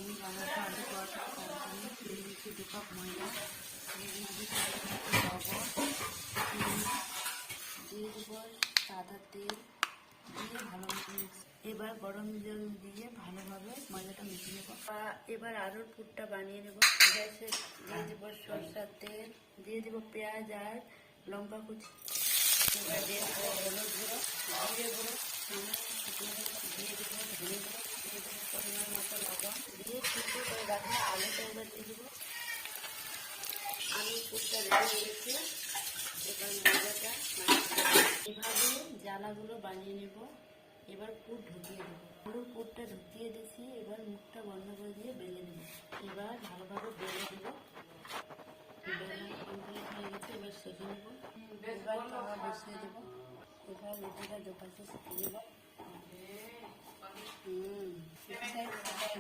আমি বানাবো আলু পরোটা। তার জন্য নিয়ে নিচ্ছি 2 কাপ ময়দা, দিয়ে দিচ্ছি লবণ, দিয়ে দেবো সাদা তেল, দিয়ে ভালো মতো এবার গরম জল দিয়ে ভালোভাবে ময়দাটা মিশিয়ে নেবো। এবার আলুর পুরটা বানিয়ে নেবো। গ্যাসে দিয়ে দেবো সরষের তেল, দিয়ে দেবো পেঁয়াজ আর লঙ্কা কুচি, এবার দিয়ে দেবো হলুদ গুঁড়ো, জিরে গুঁড়ো, দিয়ে দেবো ধনে গুঁড়ো, দিয়ে দেবো পরিমাণ মতো লবণ, দিয়ে সিদ্ধ করে রাখলে আলুটা এবার দিয়ে দেবো। আলুর পুরটা রেডি হয়ে গেছে। এবার ময়দাটা এভাবে জ্বালাগুলো বানিয়ে নেব। এবার পুর ঢুকিয়ে দেবো। আলুর পুরটা ঢুকিয়ে দিচ্ছি। এবার মুখটা বন্ধ করে দিয়ে বেলে নেব। এবার ভালোভাবে বেলে দেবো। বেলে কমপ্লিট হয়ে গেছে। এবার সেঁকে নেব। এবার তাওয়া বসিয়ে দেবো। এবার রুটিটা দুপাশে সেঁকে নেব।